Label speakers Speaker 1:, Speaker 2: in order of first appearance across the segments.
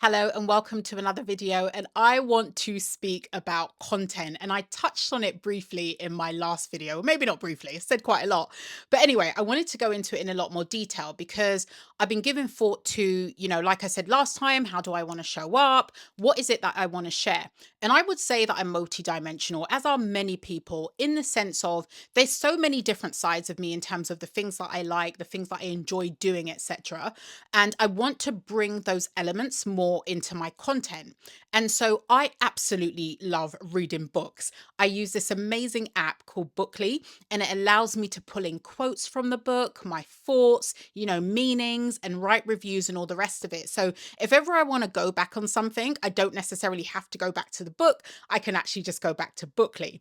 Speaker 1: Hello and welcome to another video. And I want to speak about content. And I touched on it briefly in my last video, maybe not briefly, I said quite a lot. But anyway, I wanted to go into it in a lot more detail because I've been giving thought to, like I said last time, how do I want to show up? What is it that I want to share? And I would say that I'm multidimensional, as are many people, in the sense of there's so many different sides of me in terms of the things that I like, the things that I enjoy doing, etc. And I want to bring those elements more into my content. And so I absolutely love reading books. I use this amazing app called Bookly, and it allows me to pull in quotes from the book, my thoughts, meanings, and write reviews and all the rest of it. So if ever I want to go back on something, I don't necessarily have to go back to the book. I can actually just go back to Bookly.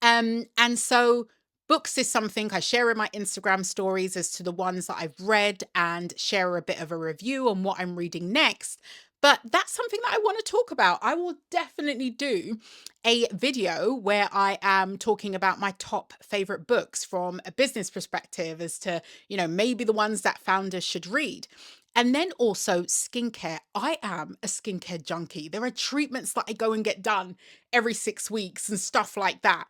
Speaker 1: And so books is something I share in my Instagram stories as to the ones that I've read and share a bit of a review on what I'm reading next. But that's something that I want to talk about. I will definitely do a video where I am talking about my top favorite books from a business perspective as to, maybe the ones that founders should read. And then also skincare. I am a skincare junkie. There are treatments that I go and get done every 6 weeks and stuff like that.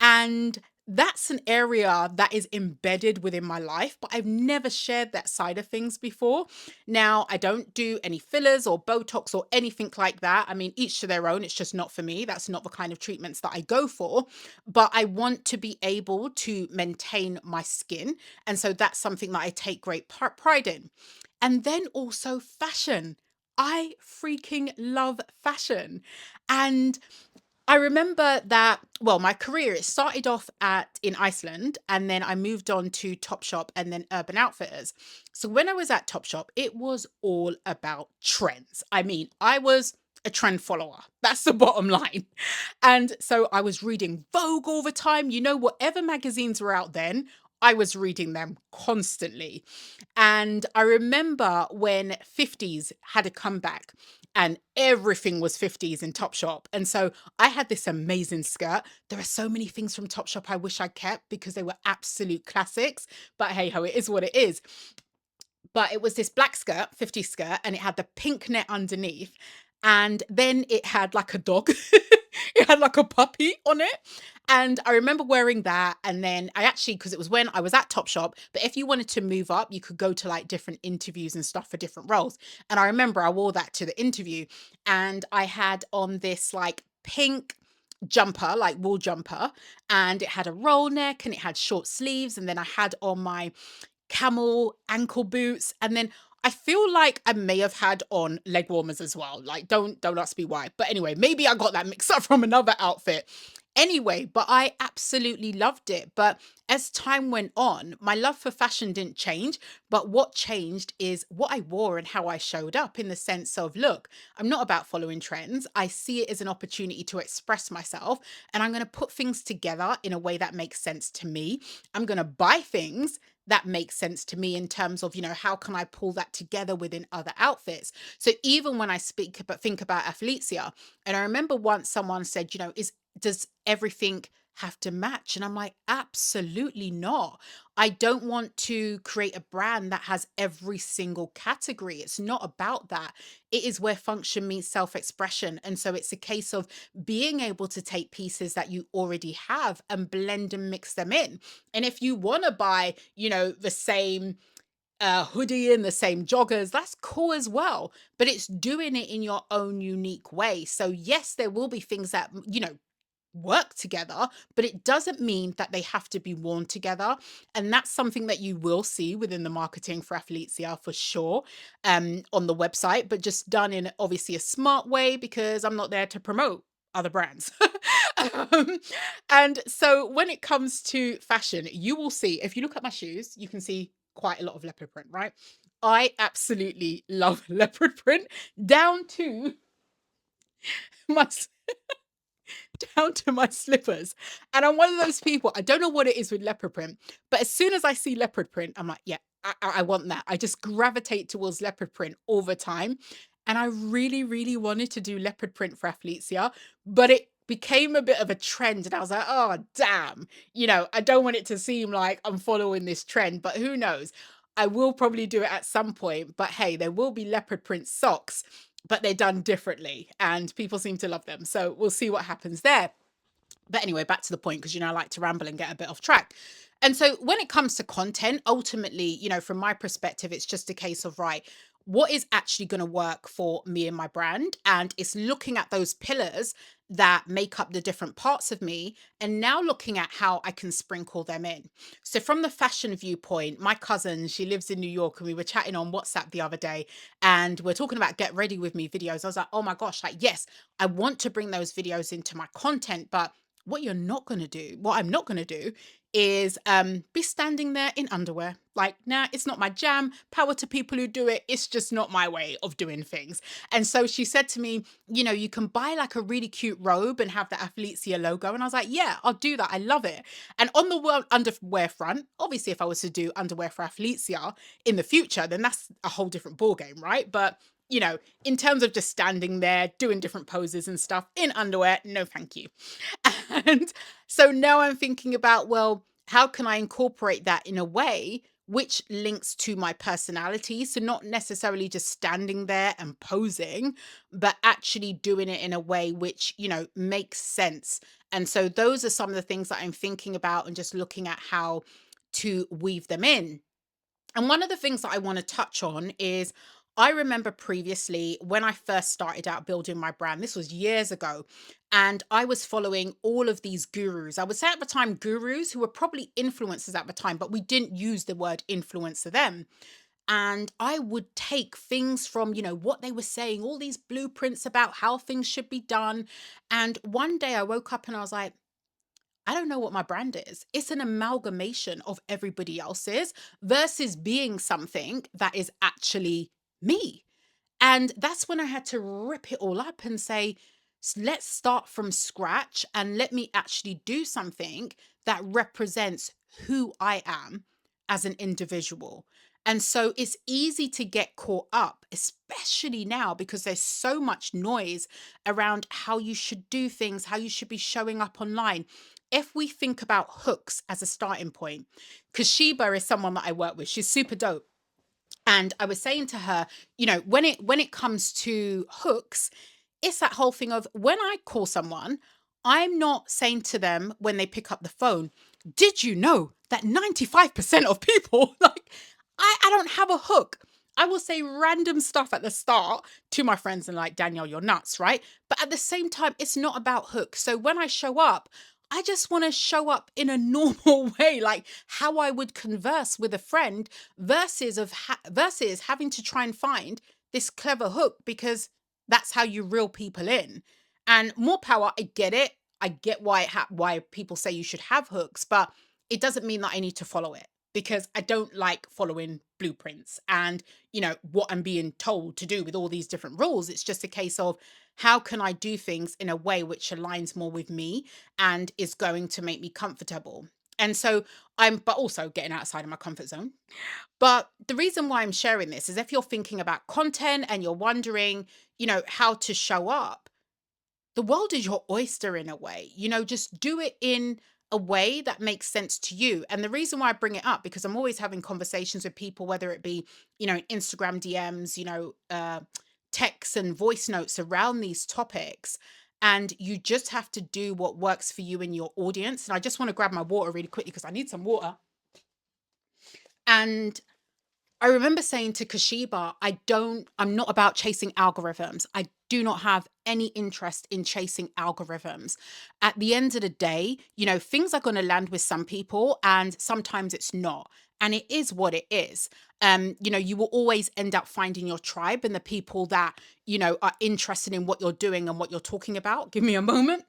Speaker 1: And that's an area that is embedded within my life, but I've never shared that side of things before. Now, I don't do any fillers or Botox or anything like that. I mean, each to their own. It's just not for me. That's not the kind of treatments that I go for. But I want to be able to maintain my skin. And so that's something that I take great pride in. And then also fashion. I freaking love fashion. And I remember that, well, my career, it started off in Iceland, and then I moved on to Topshop and then Urban Outfitters. So when I was at Topshop, it was all about trends. I mean, I was a trend follower. That's the bottom line. And so I was reading Vogue all the time. Whatever magazines were out then, I was reading them constantly. And I remember when 50s had a comeback and everything was 50s in Topshop. And so I had this amazing skirt. There are so many things from Topshop I wish I kept because they were absolute classics. But hey ho, it is what it is. But it was this black skirt, 50s skirt, and it had the pink net underneath. And then it had like a dog. It had like a puppy on it. And I remember wearing that. And then I actually, because it was when I was at Topshop, but if you wanted to move up, you could go to like different interviews and stuff for different roles. And I remember I wore that to the interview. And I had on this like pink jumper, like wool jumper, and it had a roll neck and it had short sleeves. And then I had on my camel ankle boots, and then I feel like I may have had on leg warmers as well. Like, don't ask me why. But anyway, maybe I got that mixed up from another outfit. Anyway, but I absolutely loved it. But as time went on, my love for fashion didn't change. But what changed is what I wore and how I showed up, in the sense of, look, I'm not about following trends. I see it as an opportunity to express myself. And I'm going to put things together in a way that makes sense to me. I'm going to buy things that makes sense to me in terms of, how can I pull that together within other outfits? So even when I think about athleisure, and I remember once someone said, does everything have to match? And I'm like, absolutely not. I don't want to create a brand that has every single category. It's not about that. It is where function meets self-expression. And so it's a case of being able to take pieces that you already have and blend and mix them in. And if you want to buy, the same hoodie and the same joggers, that's cool as well. But it's doing it in your own unique way. So yes, there will be things that, work together, but it doesn't mean that they have to be worn together. And that's something that you will see within the marketing for Athletesia for sure, on the website, but just done in obviously a smart way, because I'm not there to promote other brands. um, and so when it comes to fashion, you will see, if you look at my shoes, you can see quite a lot of leopard print, right? I absolutely love leopard print down to my down to my slippers. And I'm one of those people, I don't know what it is with leopard print, but as soon as I see leopard print, I'm like, yeah, I want that. I just gravitate towards leopard print all the time. And I really, really wanted to do leopard print for Athletesia, but it became a bit of a trend. And I was like, oh, damn, I don't want it to seem like I'm following this trend, but who knows? I will probably do it at some point. But hey, there will be leopard print socks but they're done differently and people seem to love them. So we'll see what happens there. But anyway, back to the point, because, I like to ramble and get a bit off track. And so when it comes to content, ultimately, from my perspective, it's just a case of, right, what is actually going to work for me and my brand? And it's looking at those pillars that make up the different parts of me and now looking at how I can sprinkle them in. So from the fashion viewpoint, my cousin, she lives in New York, and we were chatting on WhatsApp the other day, and we're talking about get ready with me videos. I was like, oh my gosh, like, yes, I want to bring those videos into my content, but what I'm not going to do is be standing there in underwear. Like, nah, it's not my jam. Power to people who do it. It's just not my way of doing things. And so she said to me, you can buy like a really cute robe and have the Athletesia logo. And I was like, yeah, I'll do that. I love it. And on the world underwear front, obviously, if I was to do underwear for Athletesia in the future, then that's a whole different ball game, right? But in terms of just standing there doing different poses and stuff in underwear, no, thank you. And so now I'm thinking about, well, how can I incorporate that in a way which links to my personality? So not necessarily just standing there and posing, but actually doing it in a way which, makes sense. And so those are some of the things that I'm thinking about and just looking at how to weave them in. And one of the things that I want to touch on is I remember previously when I first started out building my brand, this was years ago, and I was following all of these gurus. I would say at the time, gurus who were probably influencers at the time, but we didn't use the word influencer then. And I would take things from, what they were saying, all these blueprints about how things should be done. And one day I woke up and I was like, I don't know what my brand is. It's an amalgamation of everybody else's versus being something that is actually me. And that's when I had to rip it all up and say, Let's start from scratch and let me actually do something that represents who I am as an individual." And so it's easy to get caught up, especially now because there's so much noise around how you should do things, how you should be showing up online. If we think about hooks as a starting point, because Sheba is someone that I work with, she's super dope. And I was saying to her, when it comes to hooks, it's that whole thing of when I call someone, I'm not saying to them when they pick up the phone, did you know that 95% of people like I don't have a hook. I will say random stuff at the start to my friends and like, Danielle, you're nuts, right? But at the same time, it's not about hooks. So when I show up, I just want to show up in a normal way, like how I would converse with a friend versus having to try and find this clever hook because that's how you reel people in. And more power, I get it. I get why people say you should have hooks, but it doesn't mean that I need to follow it because I don't like following blueprints and, what I'm being told to do with all these different rules. It's just a case of how can I do things in a way which aligns more with me and is going to make me comfortable. And so but also getting outside of my comfort zone. But the reason why I'm sharing this is if you're thinking about content and you're wondering, how to show up, the world is your oyster in a way. Just do it in a way that makes sense to you. And the reason why I bring it up, because I'm always having conversations with people, whether it be, Instagram DMs, texts and voice notes around these topics. And you just have to do what works for you and your audience. And I just want to grab my water really quickly because I need some water. And I remember saying to Kashiba, I'm not about chasing algorithms. I do not have any interest in chasing algorithms. At the end of the day, things are going to land with some people and sometimes it's not. And it is what it is. You will always end up finding your tribe and the people that, are interested in what you're doing and what you're talking about. Give me a moment.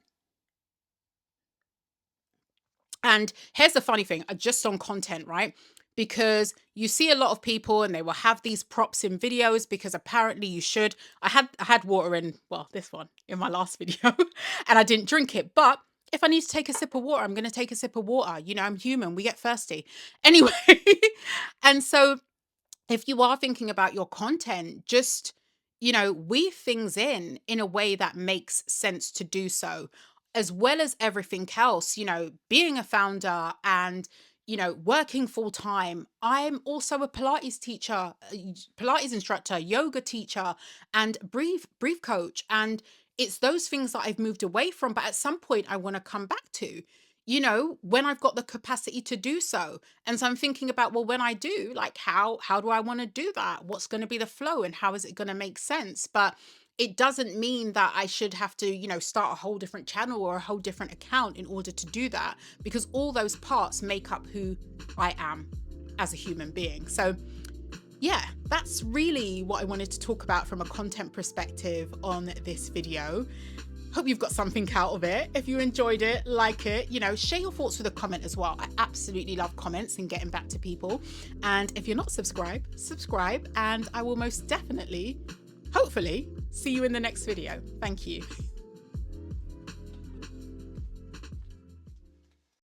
Speaker 1: And here's the funny thing, just on content, right? Because you see a lot of people and they will have these props in videos because apparently you should. I had water in, well, this one in my last video and I didn't drink it. But if I need to take a sip of water, I'm going to take a sip of water. I'm human. We get thirsty. Anyway, and so if you are thinking about your content, just, weave things in a way that makes sense to do so, as well as everything else, being a founder and, working full time. I'm also a Pilates teacher, Pilates instructor, yoga teacher, and brief coach. And it's those things that I've moved away from, but at some point I want to come back to, when I've got the capacity to do so. And so I'm thinking about, well, when I do, like, how do I want to do that? What's going to be the flow and how is it going to make sense? But it doesn't mean that I should have to, start a whole different channel or a whole different account in order to do that, because all those parts make up who I am as a human being. So yeah, that's really what I wanted to talk about from a content perspective on this video. Hope you've got something out of it. If you enjoyed it, like it, share your thoughts with a comment as well. I absolutely love comments and getting back to people. And if you're not subscribed, subscribe, and I will most definitely, hopefully, see you in the next video. Thank you.